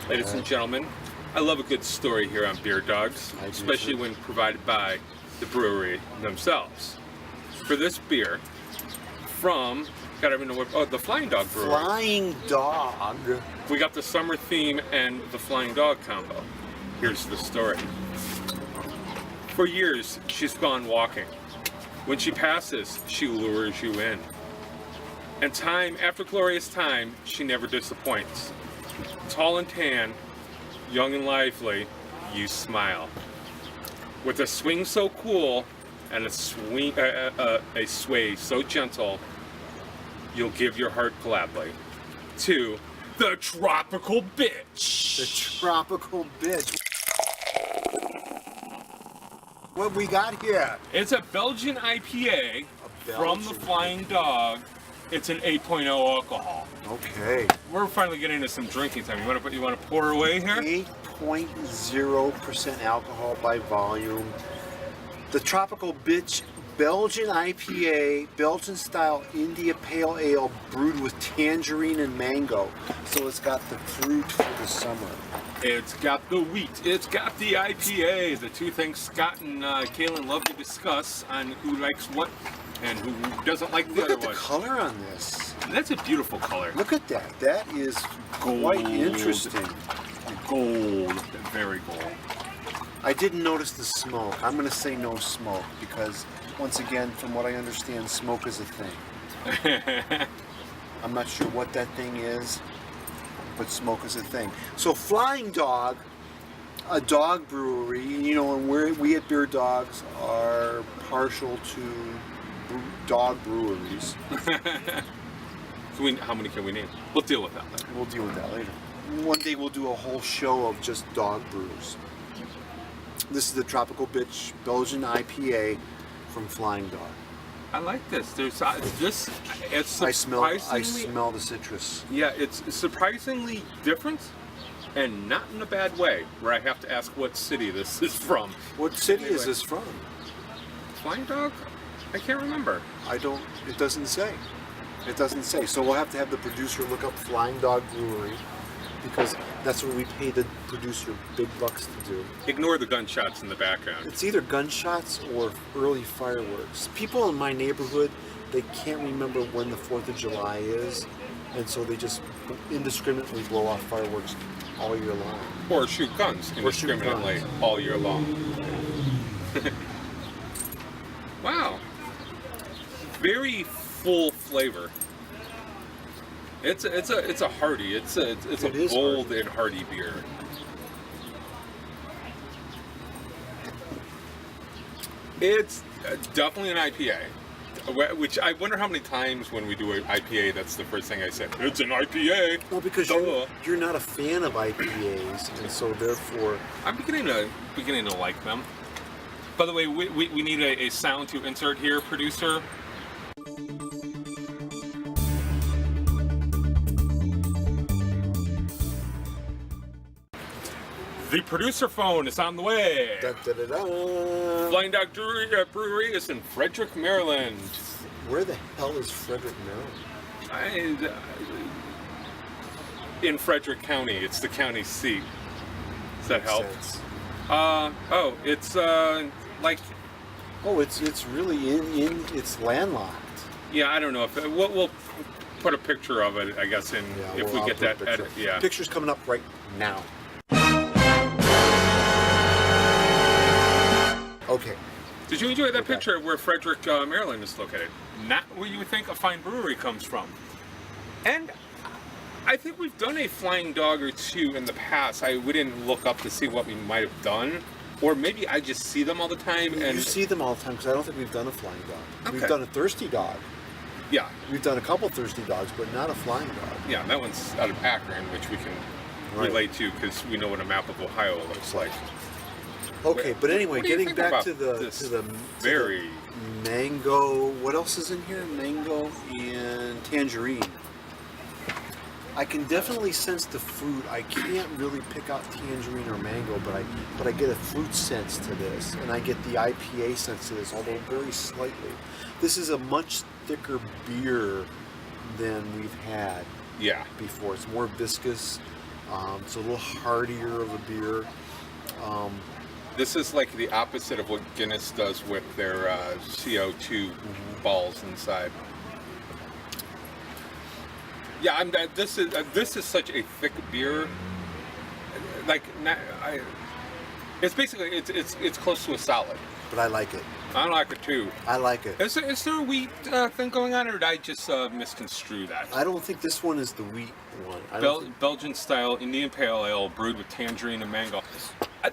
Ladies and gentlemen, I love a good story here on Beer Dogs, especially when provided by the brewery themselves. For this beer, from, gotta even know what, the Flying Dog Brewery. Flying Dog. We got the summer theme and the Flying Dog combo. Here's the story. For years, she's gone walking. When she passes, she lures you in. And time after glorious time, she never disappoints. Tall and tan, young and lively, you smile. With a swing so cool and a sway so gentle, you'll give your heart gladly to the Tropical Bitch. The Tropical Bitch. What we got here? It's a Belgian IPA from the Flying Dog. It's an 8.0 alcohol. Okay. We're finally getting into some drinking time. You want to pour away here? 8.0% alcohol by volume. The Tropical Bitch Belgian IPA, Belgian style India Pale Ale brewed with tangerine and mango. So it's got the fruit for the summer. It's got the wheat. It's got the IPA. The two things Scott and Kaylin love to discuss on who likes what and who doesn't like the other one. Look at the color on this. That's a beautiful color. Look at that. That is quite interesting. Gold. Very gold. I didn't notice the smoke. I'm going to say no smoke because, once again, from what I understand, smoke is a thing. I'm not sure what that thing is, but smoke is a thing. So Flying Dog, a dog brewery, you know, and we at Beer Dogs are partial to dog breweries. How many can we name? We'll deal with that later. We'll deal with that later. One day we'll do a whole show of just dog brews. This is the Tropical Bitch Belgian IPA from Flying Dog. I like this. It's surprisingly... I smell the citrus. Yeah, it's surprisingly different and not in a bad way, where I have to ask what city this is from. What city is this from? Flying Dog? I can't remember. It doesn't say. It doesn't say. So we'll have to have the producer look up Flying Dog Brewery because that's what we pay the producer big bucks to do. Ignore the gunshots in the background. It's either gunshots or early fireworks. People in my neighborhood, they can't remember when the 4th of July is, and so they just indiscriminately blow off fireworks all year long. Or shoot guns indiscriminately all year long. Wow. Very full flavor. It's a hearty. It's a bold and hearty beer. It's definitely an IPA. Which I wonder how many times when we do an IPA, that's the first thing I said. It's an IPA. Well, because you're not a fan of IPAs, and so therefore I'm beginning to like them. By the way, we need a sound to insert here, producer. The producer phone is on the way. Da, da, da, da. Flying Dog Brewery is in Frederick, Maryland. Where the hell is Frederick, Maryland? In Frederick County. It's the county seat. Does that help? Sense. It's like. Oh, it's really it's landlocked. Yeah, I don't know if we'll put a picture of it. I guess if we get that edit. Yeah. Picture's coming up right now. Okay. Did you enjoy that picture of where Frederick, Maryland is located? Not where you would think a fine brewery comes from. And I think we've done a Flying Dog or two in the past. We didn't look up to see what we might have done. Or maybe I just see them all the time. And you see them all the time because I don't think we've done a Flying Dog. Okay. We've done a Thirsty Dog. Yeah. We've done a couple Thirsty Dogs, but not a Flying Dog. Yeah, that one's out of Akron, which we can relate to because we know what a map of Ohio looks like. Okay, but anyway, getting back to the very mango. What else is in here? Mango and tangerine. I can definitely sense the fruit. I can't really pick out tangerine or mango, but I get a fruit sense to this, and I get the IPA sense to this, although very slightly. This is a much thicker beer than we've had before. It's more viscous. It's a little heartier of a beer. This is like the opposite of what Guinness does with their CO2 balls inside. Yeah, this is such a thick beer. Like, it's basically it's close to a solid. But I like it. I like it too. I like it. Is there a wheat thing going on, or did I just misconstrue that? I don't think this one is the wheat one. Belgian style Indian Pale Ale brewed with tangerine and mango.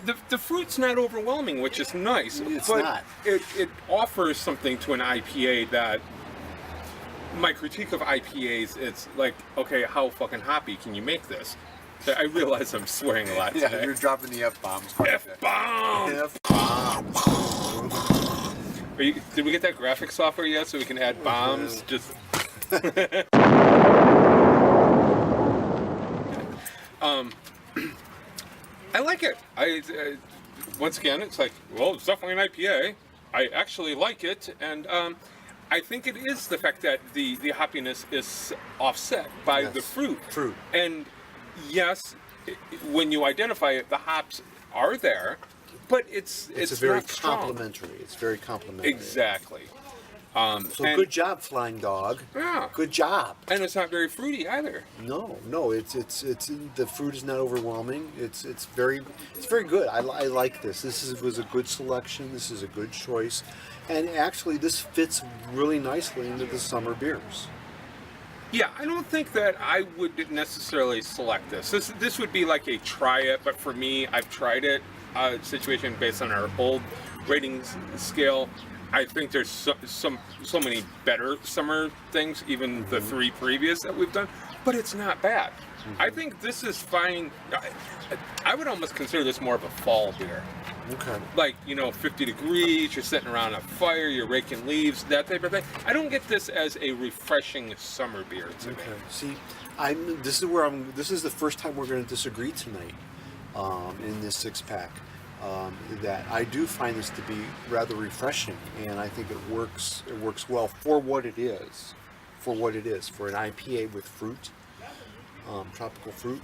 The fruit's not overwhelming, which is nice. It's but not. It offers something to an IPA that my critique of IPAs, it's like, okay, how fucking hoppy can you make this? I realize I'm swearing a lot today. Yeah, you're dropping the F-bombs. F-bomb! F-bombs. Did we get that graphic software yet so we can add bombs? Just. I like it. Once again, it's like, well, it's definitely an IPA. I actually like it, and I think it is the fact that the hoppiness is offset by the fruit. And yes, when you identify it, the hops are there, but it's very not strong. complimentary. It's very complimentary. Exactly. So good job, Flying Dog. Yeah. Good job. And it's not very fruity either. No. It's the fruit is not overwhelming. It's very good. I like this. Was a good selection. This is a good choice, and actually this fits really nicely into the summer beers. Yeah, I don't think that I would necessarily select this. This would be like a try it, but for me, I've tried it situation based on our old ratings scale. I think there's so many better summer things, even the 3 previous that we've done, but it's not bad. I think this is fine. I would almost consider this more of a fall beer. Okay. Like, 50 degrees, you're sitting around a fire, you're raking leaves, that type of thing. I don't get this as a refreshing summer beer to me. See, this is the first time we're going to disagree tonight in this 6-pack. That I do find this to be rather refreshing, and I think it works well for what it is. For an IPA with fruit, tropical fruit.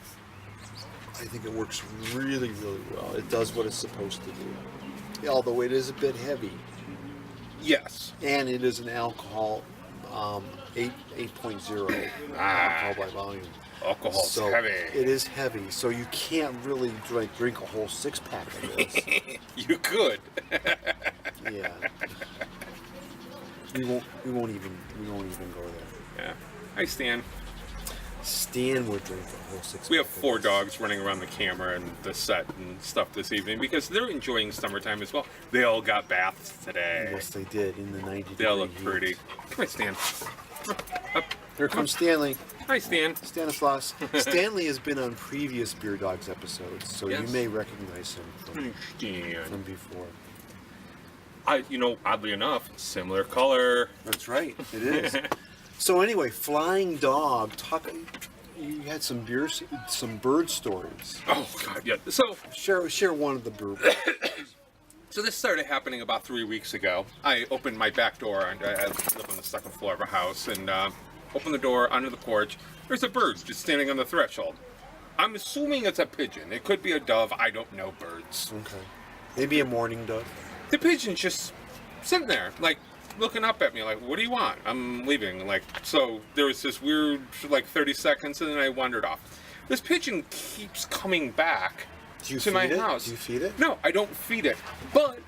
I think it works really, really well. It does what it's supposed to do. Although it is a bit heavy. Yes. And it is an alcohol 8.0 alcohol by volume. Alcohol's heavy. It is heavy, so you can't really drink a whole 6-pack of this. You could. Yeah. We won't even go there. Yeah. Hi, Stan. Stan would drink a whole 6-pack. We have 4 dogs running around the camera and the set and stuff this evening because they're enjoying summertime as well. They all got baths today. Yes, they did in the 90 They all look heat. pretty. Come here, Stan. Up. Here comes Stanley. Hi, Stan. Stanislaus. Stanley has been on previous Beer Dogs episodes, so Yes. you may recognize him Stan. from before. Oddly enough, similar color. That's right, it is. So anyway, Flying Dog, you had some bird stories. Oh God, yeah. So Share one of the bird. So this started happening about 3 weeks ago. I opened my back door, and I live on the second floor of a house, and opened the door onto the porch. There's a bird just standing on the threshold. I'm assuming it's a pigeon. It could be a dove. I don't know birds. Okay. Maybe a mourning dove. The pigeon's just sitting there, like, looking up at me, like, what do you want? I'm leaving. So there was this weird, 30 seconds, and then I wandered off. This pigeon keeps coming back to my house. Do you feed it? No, I don't feed it. But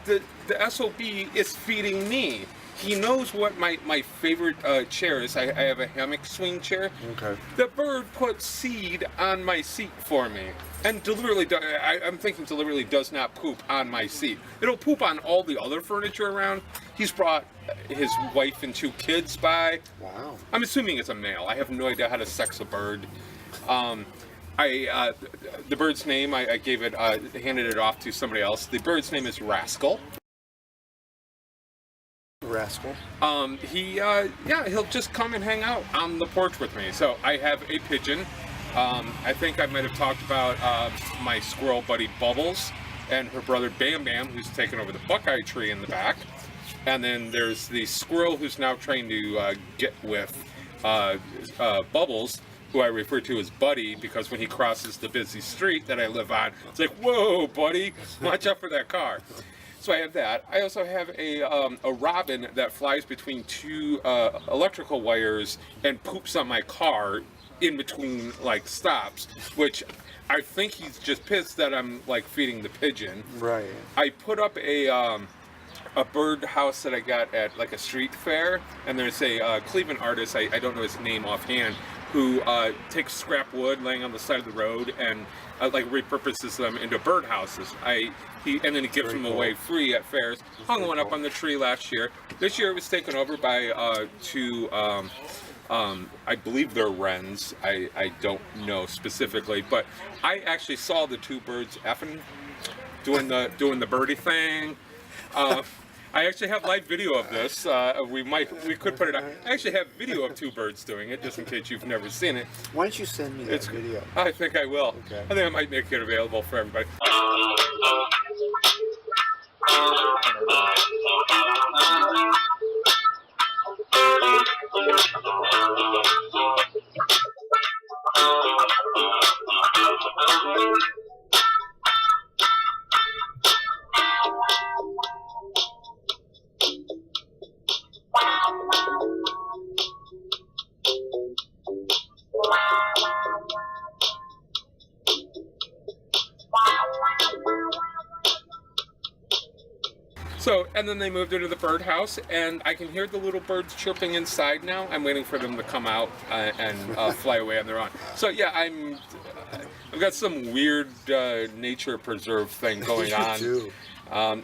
the SOB is feeding me. He knows what my favorite chair is. I have a hammock swing chair. Okay. The bird put seed on my seat for me. And deliberately, I'm thinking deliberately does not poop on my seat. It'll poop on all the other furniture around. He's brought his wife and 2 kids by. Wow. I'm assuming it's a male. I have no idea how to sex a bird. The bird's name, I handed it off to somebody else. The bird's name is Rascal. Rascal. He'll just come and hang out on the porch with me. So I have a pigeon. I think I might have talked about my squirrel buddy Bubbles and her brother Bam Bam, who's taken over the Buckeye tree in the back. And then there's the squirrel who's now trying to get with Bubbles, who I refer to as Buddy, because when he crosses the busy street that I live on, it's like, whoa, buddy, watch out for that car. So I have that. I also have a robin that flies between two electrical wires and poops on my car in between like stops, which I think he's just pissed that I'm like feeding the pigeon. Right. I put up a bird house that I got at like a street fair, and there's a Cleveland artist, I don't know his name offhand, who takes scrap wood laying on the side of the road and like repurposes them into bird houses. And then he gives them away free at fairs. Hung one up on the tree last year. This year it was taken over by two, I believe they're wrens. I don't know specifically, but I actually saw the two birds effing doing the birdie thing. I actually have live video of this. We could put it up. I actually have video of two birds doing it, just in case you've never seen it. Why don't you send me that video? I think I will. Okay. I think I might make it available for everybody. So, and then they moved into the birdhouse, and I can hear the little birds chirping inside now. I'm waiting for them to come out and fly away on their own. So yeah, I've got some weird nature preserve thing going on. You do.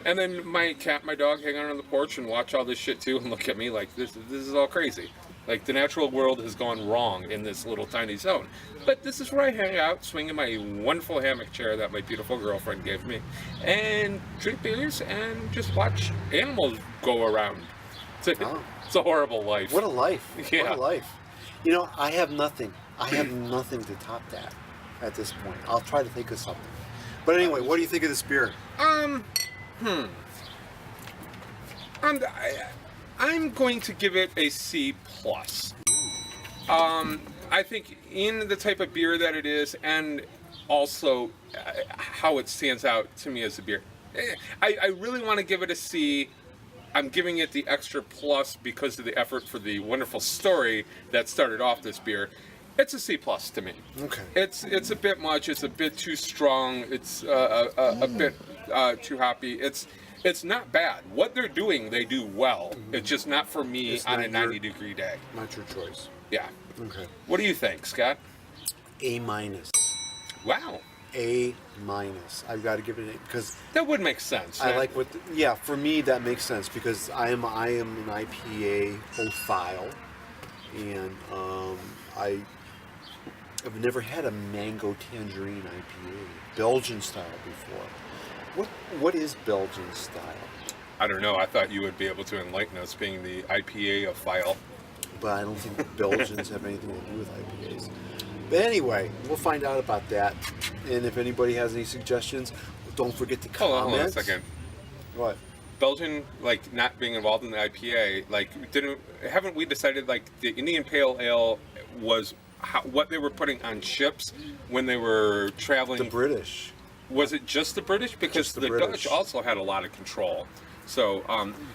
And then my cat, my dog, hang out on the porch and watch all this shit too, and look at me like this is all crazy. Like the natural world has gone wrong in this little tiny zone. But this is where I hang out, swinging my wonderful hammock chair that my beautiful girlfriend gave me, and drink beers and just watch animals go around. It's a horrible life. What a life. Yeah. What a life. You know, I have nothing. I have nothing to top that at this point. I'll try to think of something. But anyway, what do you think of this beer? I'm going to give it a C+. I think in the type of beer that it is, and also how it stands out to me as a beer, I really want to give it a C. I'm giving it the extra plus because of the effort for the wonderful story that started off this beer. It's a C+ to me. Okay. It's a bit much. It's a bit too strong. It's a bit too hoppy. It's not bad. What they're doing, they do well. It's just not for me on a 90-degree day. Not your choice. Yeah. Okay. What do you think, Scott? A-. Wow. A-. I've got to give it an A because That would make sense. I like what. Yeah, for me that makes sense because I am an IPA ophile, and I've never had a mango tangerine IPA, Belgian style before. What is Belgian style? I don't know. I thought you would be able to enlighten us, being the IPA of file. But I don't think Belgians have anything to do with IPAs. But anyway, we'll find out about that. And if anybody has any suggestions, don't forget to comment. Hold on a second. What? Belgian, like, not being involved in the IPA, like, haven't we decided, like, the Indian Pale Ale was what they were putting on ships when they were traveling? The British. Was it just the British? Because Just the the British. Dutch also had a lot of control. So,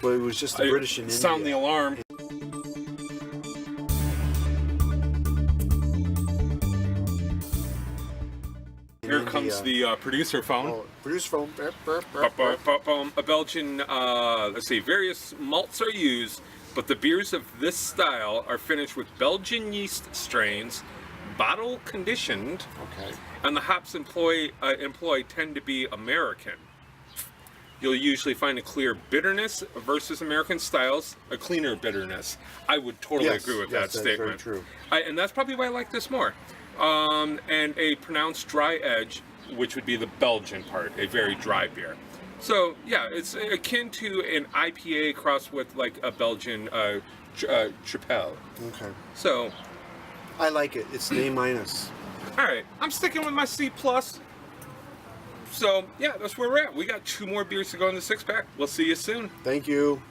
But it was just the British in India. sound the alarm. Here comes the producer phone. Oh, producer phone. Burp, burp, burp, burp. A Belgian, let's see, various malts are used, but the beers of this style are finished with Belgian yeast strains, bottle conditioned, Okay. and the hops employed tend to be American. You'll usually find a clear bitterness versus American styles, a cleaner bitterness. I would totally Yes, agree with yes, that that is statement. very true. And that's probably why I like this more. And a pronounced dry edge, which would be the Belgian part, a very dry beer. So yeah, it's akin to an IPA crossed with like a Belgian Tripel. Okay. So, I like it. It's an A-. all right, I'm sticking with my C+. So yeah, that's where we're at. We got 2 more beers to go in the 6-pack. We'll see you soon. Thank you.